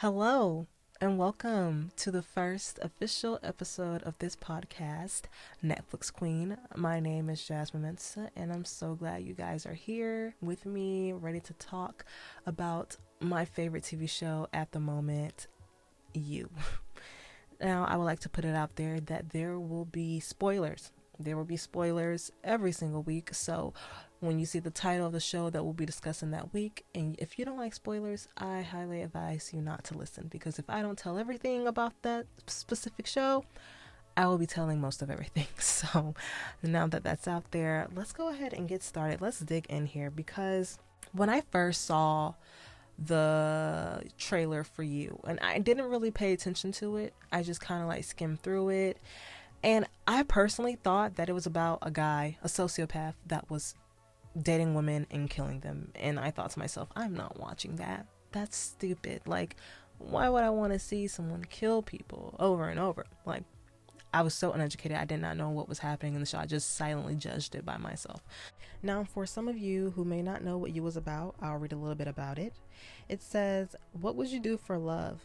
Hello, and welcome to the first official episode of this podcast, Netflix Queen. My name is Jasmine Mensa, and I'm so glad you guys are here with me, ready to talk about my favorite TV show at the moment, You. Now, I would like to put it out there that there will be spoilers. There will be spoilers every single week. So, when you see the title of the show that we'll be discussing that week, and if you don't like spoilers, I highly advise you not to listen because if I don't tell everything about that specific show, I will be telling most of everything. So, now that that's out there, let's go ahead and get started. Let's dig in here because when I first saw the trailer for You, and I didn't really pay attention to it. I just kind of like skimmed through it. And I personally thought that it was about a guy, a sociopath that was dating women and killing them. And I thought to myself, I'm not watching that. That's stupid. Like, why would I want to see someone kill people over and over? Like, I was so uneducated. I did not know what was happening in the show. I just silently judged it by myself. Now, for some of you who may not know what You was about, I'll read a little bit about it. It says, what would you do for love?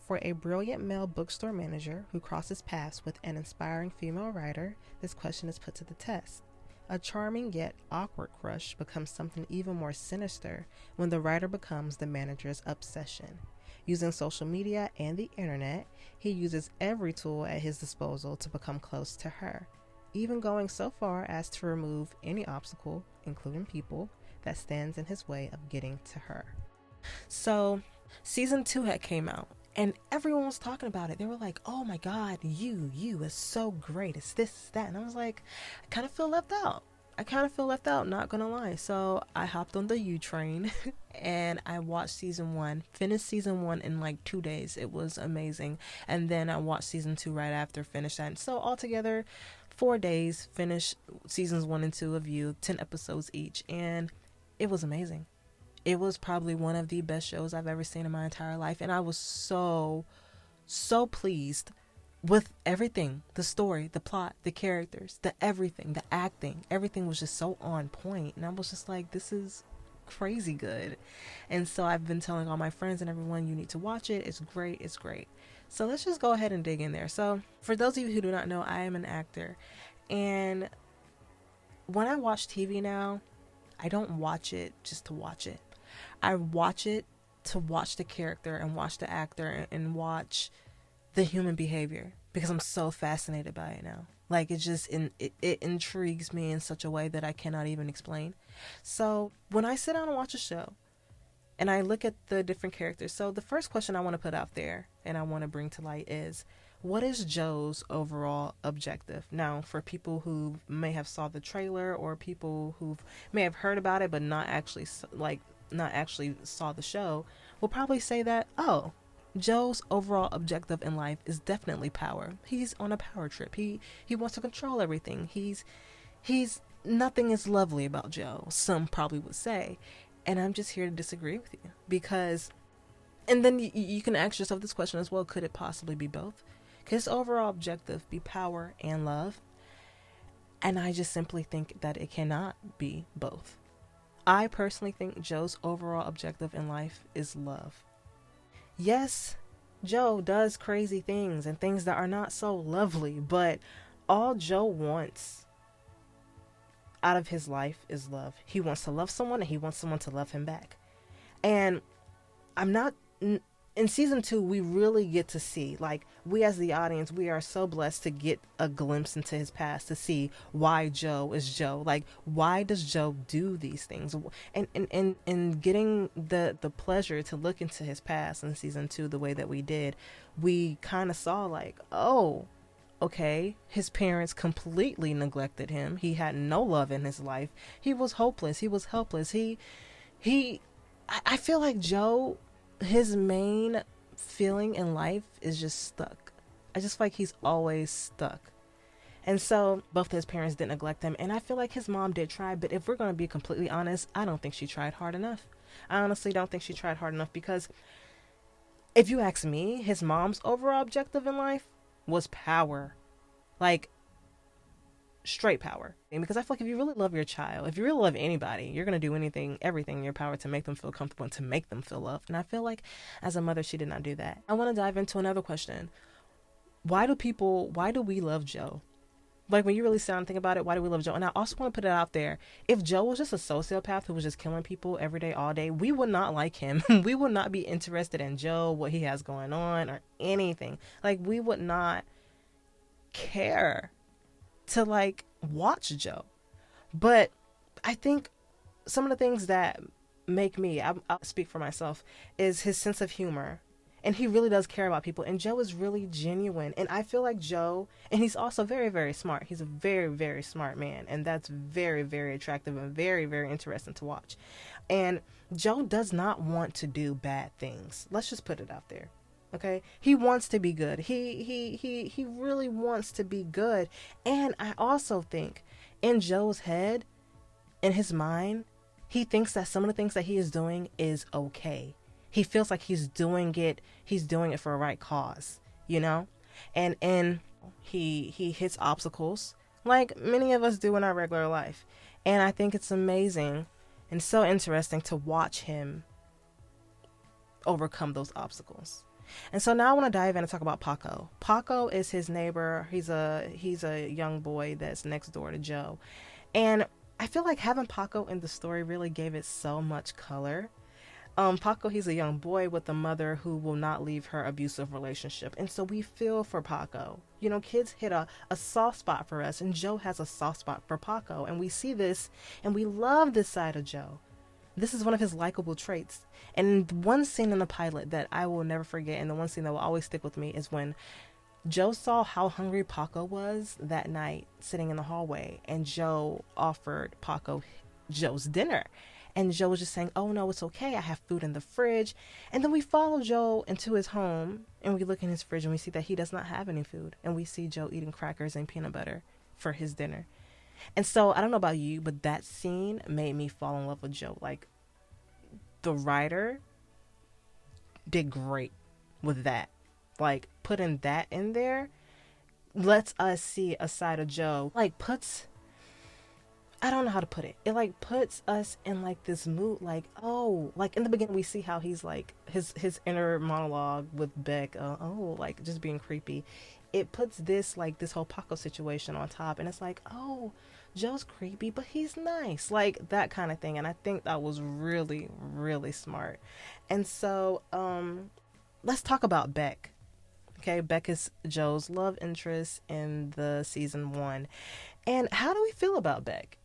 For a brilliant male bookstore manager who crosses paths with an inspiring female writer, this question is put to the test. A charming yet awkward crush becomes something even more sinister when the writer becomes the manager's obsession. Using social media and the internet, he uses every tool at his disposal to become close to her, even going so far as to remove any obstacle, including people, that stands in his way of getting to her. So, season 2 had came out. And everyone was talking about it. They were like, oh my God, you is so great. It's this, it's that. And I was like, I kind of feel left out. Not gonna lie. So I hopped on the You train and I watched season 1, finished season 1 in like 2 days. It was amazing. And then I watched season 2 right after, finished that. And so altogether, 4 days, finished seasons 1 and 2 of You, 10 episodes each. And it was amazing. It was probably one of the best shows I've ever seen in my entire life. And I was so pleased with everything. The story, the plot, the characters, the everything, the acting. Everything was just so on point. And I was just like, this is crazy good. And so I've been telling all my friends and everyone, you need to watch it. It's great. It's great. So let's just go ahead and dig in there. So for those of you who do not know, I am an actor. And when I watch TV now, I don't watch it just to watch it. I watch it to watch the character and watch the actor and watch the human behavior because I'm so fascinated by it now. Like it intrigues me in such a way that I cannot even explain. So when I sit down and watch a show and I look at the different characters, so the first question I want to put out there and I want to bring to light is, what is Joe's overall objective? Now, for people who may have saw the trailer or people who may have heard about it but not actually saw the show, will probably say that, oh, Joe's overall objective in life is definitely power. He's on a power trip. He wants to control everything. He's nothing is lovely about Joe, some probably would say. And I'm just here to disagree with you because, and then you can ask yourself this question as well, could it possibly be both? Could his overall objective be power and love? And I just simply think that it cannot be both. I personally think Joe's overall objective in life is love. Yes, Joe does crazy things and things that are not so lovely, but all Joe wants out of his life is love. He wants to love someone and he wants someone to love him back. And I'm not... In season 2, we really get to see, like, we as the audience, we are so blessed to get a glimpse into his past to see why Joe is Joe. Like, why does Joe do these things? And getting the pleasure to look into his past in season 2 the way that we did, we kind of saw like, oh, okay, his parents completely neglected him. He had no love in his life. He was hopeless. He was helpless. I feel like Joe, his main feeling in life is just stuck. I just feel like he's always stuck. And so both his parents didn't neglect him. And I feel like his mom did try. But if we're going to be completely honest, I don't think she tried hard enough. I honestly don't think she tried hard enough because if you ask me, his mom's overall objective in life was power. Like, straight power. And because I feel like if you really love your child, if you really love anybody, you're going to do anything, everything in your power to make them feel comfortable and to make them feel loved. And I feel like as a mother, she did not do that. I want to dive into another question. Why do we love Joe? Like, when you really sit down and think about it, why do we love Joe? And I also want to put it out there. If Joe was just a sociopath who was just killing people every day, all day, we would not like him. We would not be interested in Joe, what he has going on, or anything. Like, we would not care to, like, watch Joe. But I think some of the things that make me, I'll speak for myself, is his sense of humor. And he really does care about people. And Joe is really genuine. And I feel like Joe, and he's also very, very smart. He's a very, very smart man. And that's very, very attractive and very, very interesting to watch. And Joe does not want to do bad things. Let's just put it out there. Okay? He wants to be good. He really wants to be good. And I also think in Joe's head, in his mind, he thinks that some of the things that he is doing is okay. He feels like he's doing it for a right cause, you know? And he hits obstacles like many of us do in our regular life. And I think it's amazing and so interesting to watch him overcome those obstacles. And so now I want to dive in and talk about Paco. Paco is his neighbor. He's a young boy that's next door to Joe. And I feel like having Paco in the story really gave it so much color. Paco, he's a young boy with a mother who will not leave her abusive relationship. And so we feel for Paco. You know, kids hit a soft spot for us, and Joe has a soft spot for Paco. And we see this, and we love this side of Joe. This is one of his likable traits. And one scene in the pilot that I will never forget, and the one scene that will always stick with me, is when Joe saw how hungry Paco was that night sitting in the hallway, and Joe offered Paco Joe's dinner. And Joe was just saying, oh, no, it's okay. I have food in the fridge. And then we follow Joe into his home, and we look in his fridge, and we see that he does not have any food. And we see Joe eating crackers and peanut butter for his dinner. And so I don't know about you, but that scene made me fall in love with Joe. Like, the writer did great with that. Like, putting that in there lets us see a side of Joe. Like, I don't know how to put it. It like puts us in like this mood, like, oh, like in the beginning we see how he's like his inner monologue with Beck, like just being creepy. It puts this whole Paco situation on top, and it's like, oh, Joe's creepy, but he's nice, like that kind of thing. And I think that was really, really smart. And so let's talk about Beck. Okay, Beck is Joe's love interest in the season 1. And how do we feel about Beck?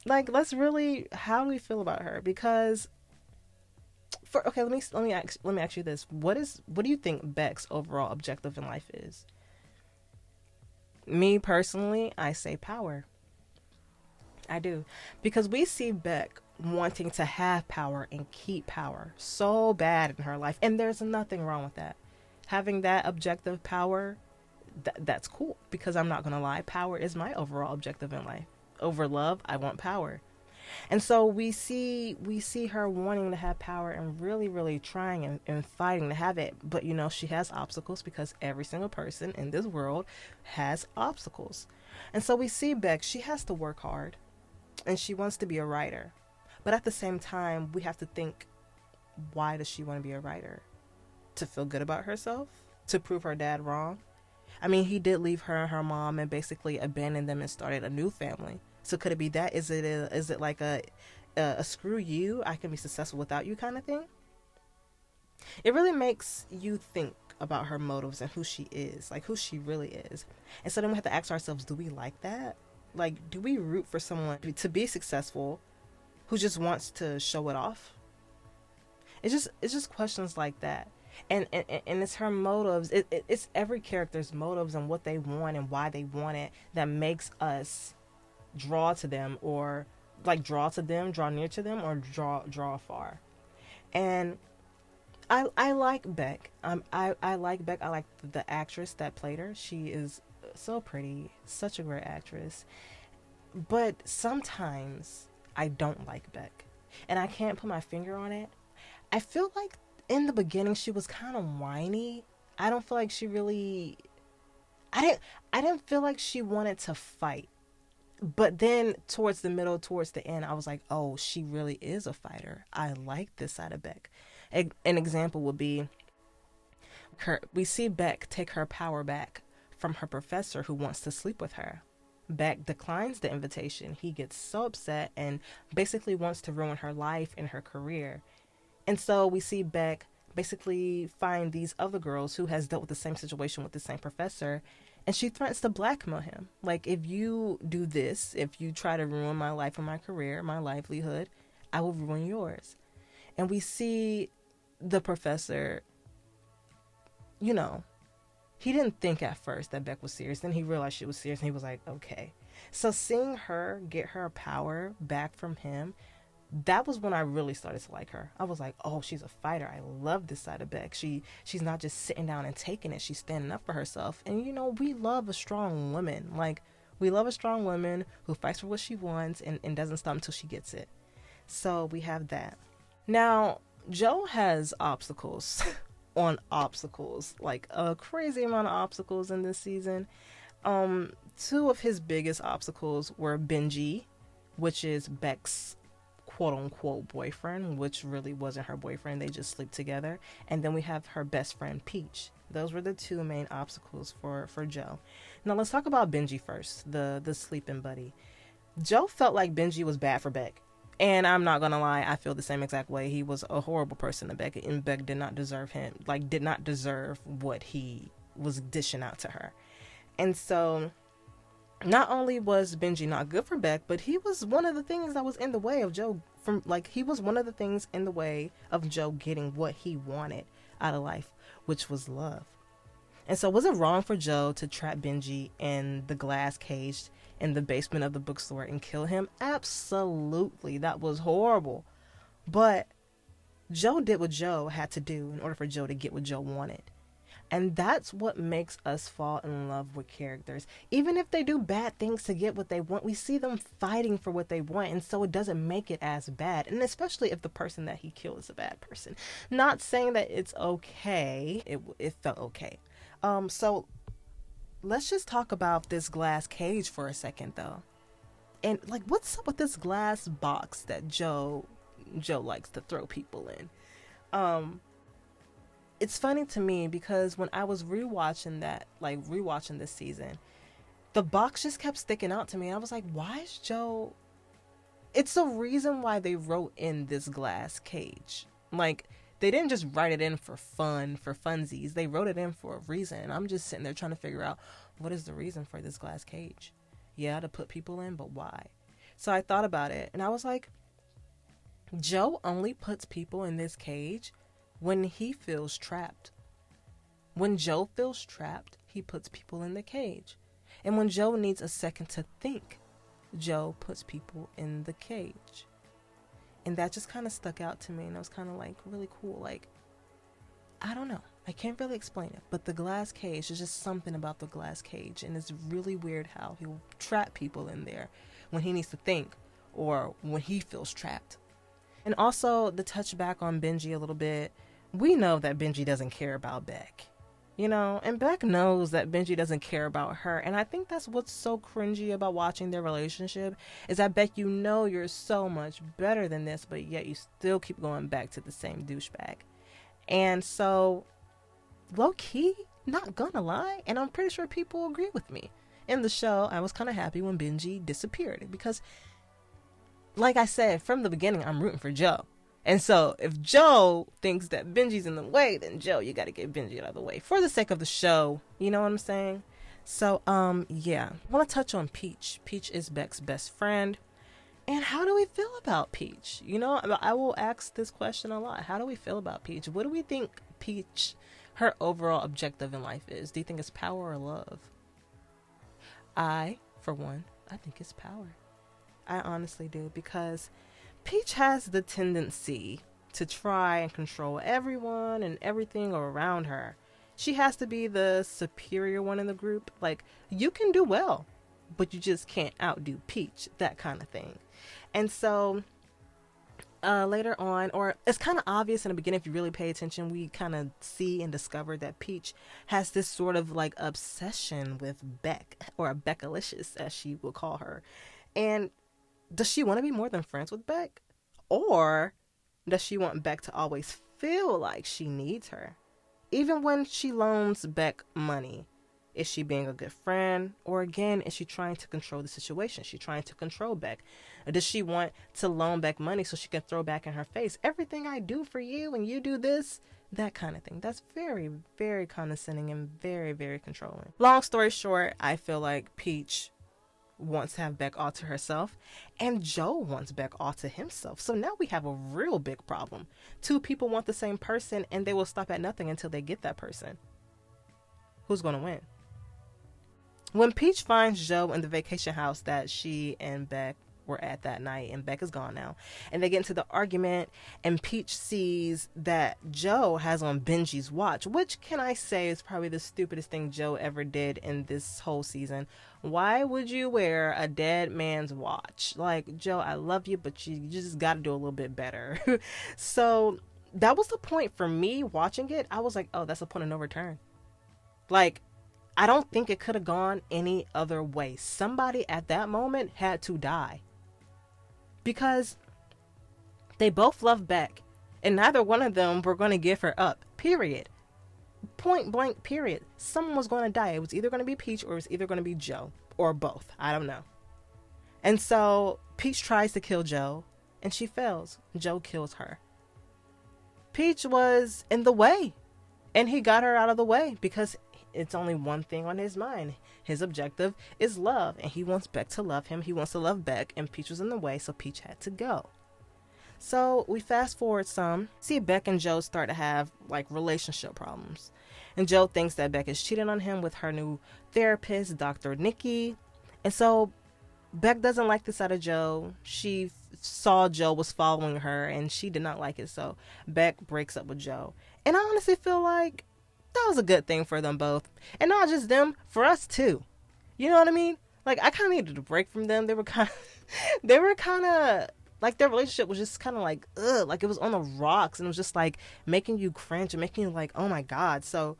Like, how do we feel about her? Because let me ask you this. What do you think Beck's overall objective in life is? Me personally, I say power. I do. Because we see Beck wanting to have power and keep power so bad in her life. And there's nothing wrong with that. Having that objective power, that's cool. Because I'm not going to lie, power is my overall objective in life. Over love, I want power. And so we see her wanting to have power and really, really trying and fighting to have it. But, you know, she has obstacles because every single person in this world has obstacles. And so we see Beck, she has to work hard and she wants to be a writer. But at the same time, we have to think, why does she want to be a writer? To feel good about herself? To prove her dad wrong? I mean, he did leave her and her mom and basically abandoned them and started a new family. So could it be that? Is it like a screw you, I can be successful without you kind of thing? It really makes you think about her motives and who she is, like who she really is. And so then we have to ask ourselves, do we like that? Like, do we root for someone to be successful who just wants to show it off? It's just questions like that. And it's her motives. It's every character's motives and what they want and why they want it that makes us draw to them, or like draw near to them, or draw afar. And I like Beck. I like Beck. I like the actress that played her. She is so pretty, such a great actress. But sometimes I don't like Beck, and I can't put my finger on it. I feel like in the beginning she was kind of whiny. I don't feel like she really. I didn't feel like she wanted to fight. But then towards the middle, towards the end, I was like, oh, she really is a fighter. I like this side of Beck. An example would be we see Beck take her power back from her professor who wants to sleep with her. Beck declines the invitation. He gets so upset and basically wants to ruin her life and her career. And so we see Beck basically find these other girls who has dealt with the same situation with the same professor, and she threatens to blackmail him. Like, if you do this, if you try to ruin my life and my career, my livelihood, I will ruin yours. And we see the professor, you know, he didn't think at first that Beck was serious. Then he realized she was serious, and he was like, okay. So seeing her get her power back from him, that was when I really started to like her. I was like, oh, she's a fighter. I love this side of Beck. She's not just sitting down and taking it. She's standing up for herself. And, you know, we love a strong woman. Like, we love a strong woman who fights for what she wants and doesn't stop until she gets it. So we have that. Now, Joe has obstacles on obstacles, like a crazy amount of obstacles in this season. Two of his biggest obstacles were Benji, which is Beck's quote-unquote boyfriend, which really wasn't her boyfriend. They just sleep together. And then we have her best friend, Peach. Those were the two main obstacles for Joe. Now, let's talk about Benji first, the sleeping buddy. Joe felt like Benji was bad for Beck. And I'm not gonna lie, I feel the same exact way. He was a horrible person to Beck, and Beck did not deserve him, did not deserve what he was dishing out to her. And so, not only was Benji not good for Beck, but he was one of the things that was in the way of Joe he was one of the things in the way of Joe getting what he wanted out of life, which was love. And so, was it wrong for Joe to trap Benji in the glass cage in the basement of the bookstore and kill him? Absolutely. That was horrible. But Joe did what Joe had to do in order for Joe to get what Joe wanted. And that's what makes us fall in love with characters. Even if they do bad things to get what they want, we see them fighting for what they want. And so it doesn't make it as bad. And especially if the person that he killed is a bad person. Not saying that it's okay. It felt okay. So let's just talk about this glass cage for a second, though. And, like, what's up with this glass box that Joe likes to throw people in? It's funny to me because when I was rewatching this season, the box just kept sticking out to me. I was like, why is Joe... It's the reason why they wrote in this glass cage. Like, they didn't just write it in for fun, for funsies. They wrote it in for a reason. And I'm just sitting there trying to figure out, what is the reason for this glass cage? Yeah, to put people in, but why? So I thought about it, and I was like, Joe only puts people in this cage when he feels trapped. When Joe feels trapped, he puts people in the cage. And when Joe needs a second to think, Joe puts people in the cage. And that just kind of stuck out to me, and it was kind of like really cool. Like, I don't know. I can't really explain it, but the glass cage, there's just something about the glass cage, and it's really weird how he'll trap people in there when he needs to think or when he feels trapped. And also, the touch back on Benji a little bit, we know that Benji doesn't care about Beck, you know, and Beck knows that Benji doesn't care about her. And I think that's what's so cringy about watching their relationship, is that Beck, you know, you're so much better than this, but yet you still keep going back to the same douchebag. And so, low-key, not gonna lie, and I'm pretty sure people agree with me, in the show, I was kind of happy when Benji disappeared, because, like I said, from the beginning, I'm rooting for Joe. And so, if Joe thinks that Benji's in the way, then Joe, you gotta get Benji out of the way, for the sake of the show, you know what I'm saying? So, yeah, I want to touch on Peach. Peach is Beck's best friend. And how do we feel about Peach? You know, I will ask this question a lot. How do we feel about Peach? What do we think Peach, her overall objective in life is? Do you think it's power or love? For one, I think it's power. I honestly do, because Peach has the tendency to try and control everyone and everything around her. She has to be the superior one in the group. Like, you can do well, but you just can't outdo Peach, that kind of thing. And so later on, or it's kind of obvious in the beginning if you really pay attention, we kind of see and discover that Peach has this sort of like obsession with Beck, or Beckalicious as she will call her. And does she want to be more than friends with Beck? Or does she want Beck to always feel like she needs her? Even when she loans Beck money, is she being a good friend? Or again, is she trying to control the situation? Is she trying to control Beck? Or does she want to loan Beck money so she can throw back in her face, everything I do for you and you do this? That kind of thing. That's very, very condescending and very, very controlling. Long story short, I feel like Peach wants to have Beck all to herself, and Joe wants Beck all to himself. So now we have a real big problem. Two people want the same person, and they will stop at nothing until they get that person. Who's going to win? When Peach finds Joe in the vacation house that she and Beck were at that night, and Beck is gone now, and they get into the argument, and Peach sees that Joe has on Benji's watch, which, can I say, is probably the stupidest thing Joe ever did in this whole season. Why would you wear a dead man's watch? Like, Joe, I love you, but you just got to do a little bit better. So that was the point for me watching it. I was like, oh, that's a point of no return. Like, I don't think it could have gone any other way. Somebody at that moment had to die. Because they both love Beck, and neither one of them were going to give her up, period. Point blank, period. Someone was going to die. It was either going to be Peach, or it was either going to be Joe, or both. I don't know. And so Peach tries to kill Joe, and she fails. Joe kills her. Peach was in the way, and he got her out of the way because it's only one thing on his mind. His objective is love, and he wants Beck to love him. He wants to love Beck, and Peach was in the way, so Peach had to go. So we fast forward some, see Beck and Joe start to have like relationship problems. And Joe thinks that Beck is cheating on him with her new therapist, Dr. Nikki. And so Beck doesn't like this out of Joe. She saw Joe was following her, and she did not like it, so Beck breaks up with Joe. And I honestly feel like that was a good thing for them both. And not just them, for us too. You know what I mean? Like, I kind of needed a break from them. They were kind of, like, their relationship was just kind of like, ugh, like it was on the rocks, and it was just like making you cringe and making you like, oh my God. So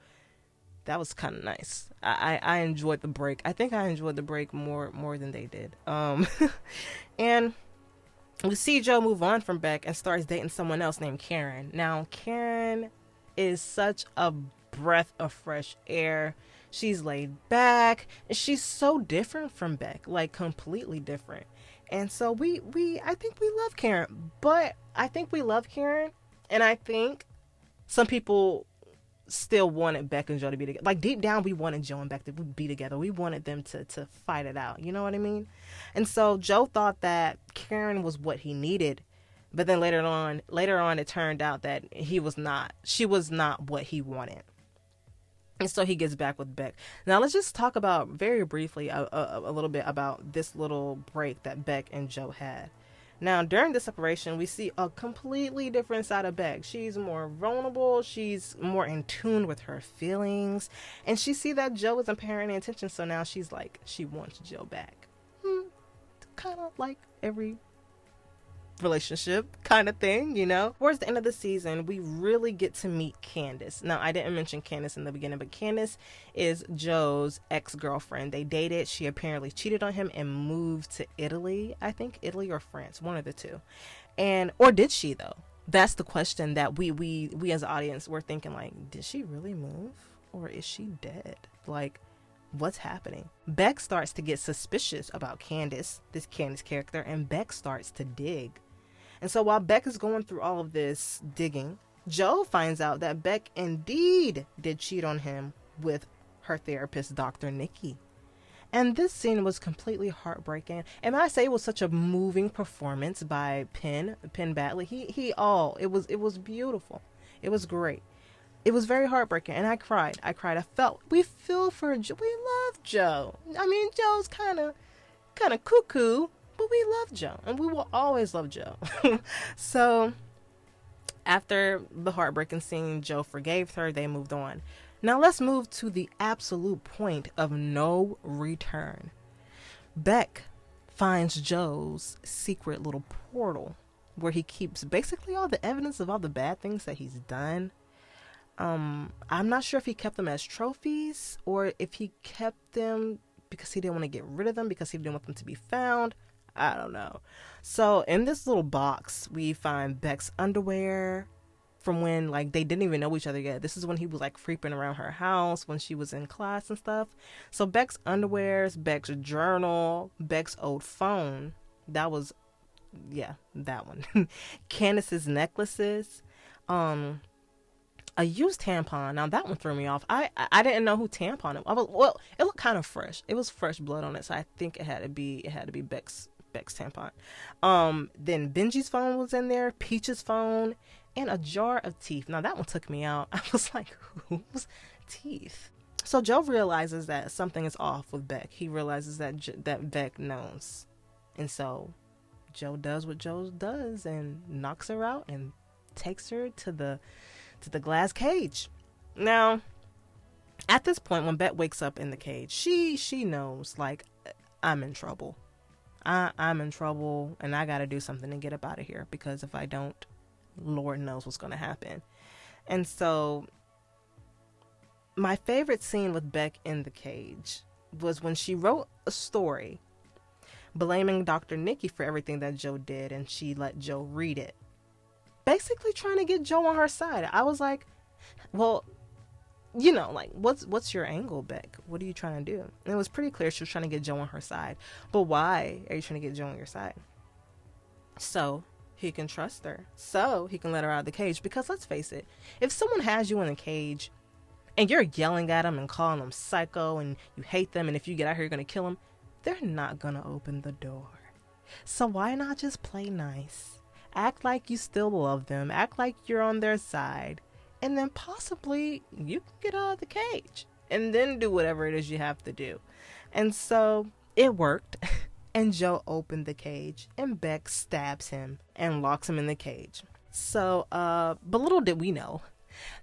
that was kind of nice. I enjoyed the break. I think I enjoyed the break more than they did. And we see Joe move on from Beck and starts dating someone else named Karen. Now, Karen is such a breath of fresh air. She's laid back, and she's so different from Beck, like completely different. And so I think we love Karen, but I think we love Karen, and I think some people still wanted Beck and Joe to be together. Like, deep down, we wanted Joe and Beck to be together. We wanted them to fight it out. You know what I mean? And so Joe thought that Karen was what he needed, but then later on, it turned out that she was not what he wanted. And so he gets back with Beck. Now let's just talk about very briefly a little bit about this little break that Beck and Joe had. Now, during the separation, we see a completely different side of Beck. She's more vulnerable. She's more in tune with her feelings. And she see that Joe isn't paying any attention. So now she's like, she wants Joe back. Kind of like every relationship kind of thing, you know. Towards the end of the season, we really get to meet Candace. Now, I didn't mention Candace in the beginning, but Candace is Joe's ex-girlfriend. They dated. She apparently cheated on him and moved to Italy. I think Italy or France, one of the two. Or did she though? That's the question that we as an audience were thinking, like, did she really move, or is she dead? Like, what's happening? Beck starts to get suspicious about Candace, this Candace character, and Beck starts to dig. And so while Beck is going through all of this digging, Joe finds out that Beck indeed did cheat on him with her therapist, Dr. Nikki. And this scene was completely heartbreaking. And I say it was such a moving performance by Penn Badley. It was beautiful. It was great. It was very heartbreaking, and I cried. We feel for Joe. We love Joe. I mean, Joe's kind of cuckoo, but we love Joe, and we will always love Joe. So after the heartbreaking scene, Joe forgave her. They moved on. Now let's move to the absolute point of no return. Beck finds Joe's secret little portal where he keeps basically all the evidence of all the bad things that he's done. I'm not sure if he kept them as trophies or if he kept them because he didn't want to get rid of them because he didn't want them to be found. I don't know. So in this little box, we find Beck's underwear from when like they didn't even know each other yet. This is when he was like creeping around her house when she was in class and stuff. So Beck's underwears, Beck's journal, Beck's old phone. That was, yeah, that one. Candace's necklaces. A used tampon. Now that one threw me off. I didn't know who tampon it was. Well, it looked kind of fresh. It was fresh blood on it, so I think it had to be Beck's tampon. Then Benji's phone was in there, Peach's phone, and a jar of teeth. Now that one took me out. I was like, whose teeth? So Joe realizes that something is off with Beck. He realizes that Beck knows, and so Joe does what Joe does and knocks her out and takes her to the glass cage. Now, at this point, when Beck wakes up in the cage, she knows, like, I'm in trouble. I'm in trouble, and I gotta do something to get up out of here, because if I don't, Lord knows what's gonna happen. And so, my favorite scene with Beck in the cage was when she wrote a story blaming Dr. Nikki for everything that Joe did, and she let Joe read it, basically trying to get Joe on her side. I was like, well, you know, like, what's your angle, Beck? What are you trying to do? And it was pretty clear she was trying to get Joe on her side. But why are you trying to get Joe on your side? So he can trust her. So he can let her out of the cage. Because let's face it, if someone has you in a cage and you're yelling at them and calling them psycho and you hate them, and if you get out here, you're going to kill them, they're not going to open the door. So why not just play nice? Act like you still love them. Act like you're on their side. And then possibly you can get out of the cage. And then do whatever it is you have to do. And so it worked. And Joe opened the cage. And Beck stabs him and locks him in the cage. So, but little did we know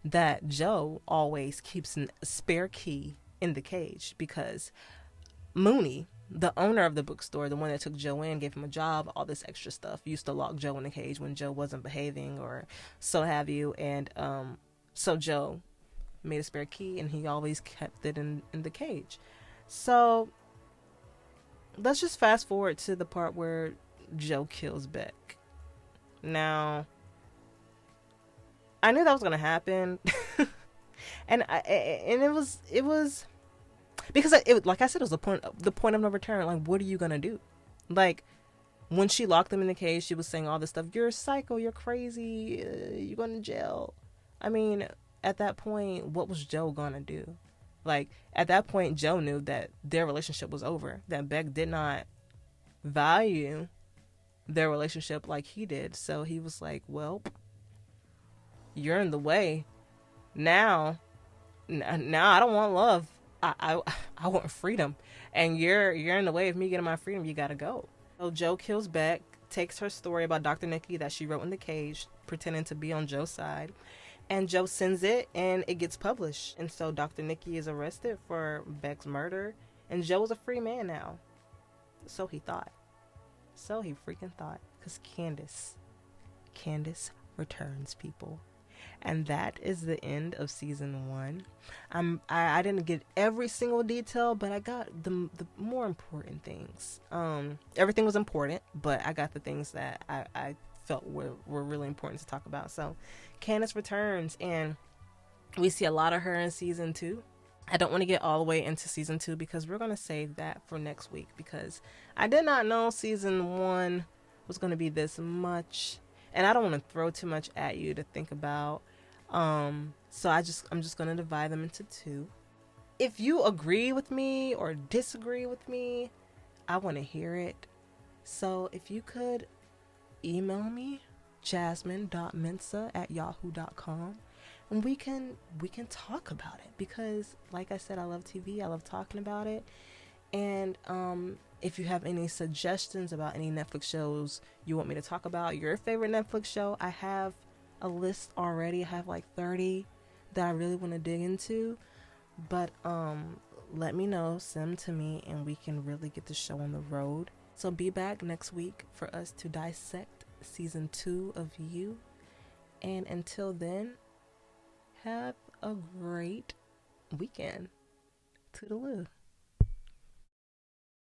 that Joe always keeps a spare key in the cage. Because Mooney, the owner of the bookstore, the one that took Joe in, gave him a job, all this extra stuff, used to lock Joe in the cage when Joe wasn't behaving or so have you. And so Joe made a spare key and he always kept it in the cage. So let's just fast forward to the part where Joe kills Beck. Now, I knew that was going to happen. and it was because like I said, it was the point of no return. Like, what are you gonna do? Like, when she locked him in the cage, she was saying all this stuff. You're a psycho. You're crazy. You're going to jail. I mean, at that point, what was Joe gonna do? Like, at that point, Joe knew that their relationship was over. That Beck did not value their relationship like he did. So he was like, well, you're in the way. Now I don't want love. I want freedom, and you're in the way of me getting my freedom. You gotta go. So Joe kills Beck, takes her story about Dr. Nikki that she wrote in the cage, pretending to be on Joe's side, and Joe sends it, and it gets published. And so Dr. Nikki is arrested for Beck's murder, and Joe is a free man now. So he thought. So he freaking thought, because Candace returns, people. And that is the end of season 1. I didn't get every single detail, but I got the more important things. Everything was important, but I got the things that I felt were really important to talk about. So Candace returns, and we see a lot of her in season 2. I don't want to get all the way into season 2 because we're going to save that for next week, because I did not know season 1 was going to be this much. And I don't want to throw too much at you to think about. So I'm just going to divide them into 2. If you agree with me or disagree with me, I want to hear it. So if you could email me, jasmine.mensa@yahoo.com, and we can talk about it, because like I said, I love TV. I love talking about it. And if you have any suggestions about any Netflix shows you want me to talk about, your favorite Netflix show, I have a list already. I have like 30 that I really want to dig into. But let me know, send them to me, and we can really get the show on the road. So be back next week for us to dissect season 2 of You. And until then, have a great weekend. Toodaloo.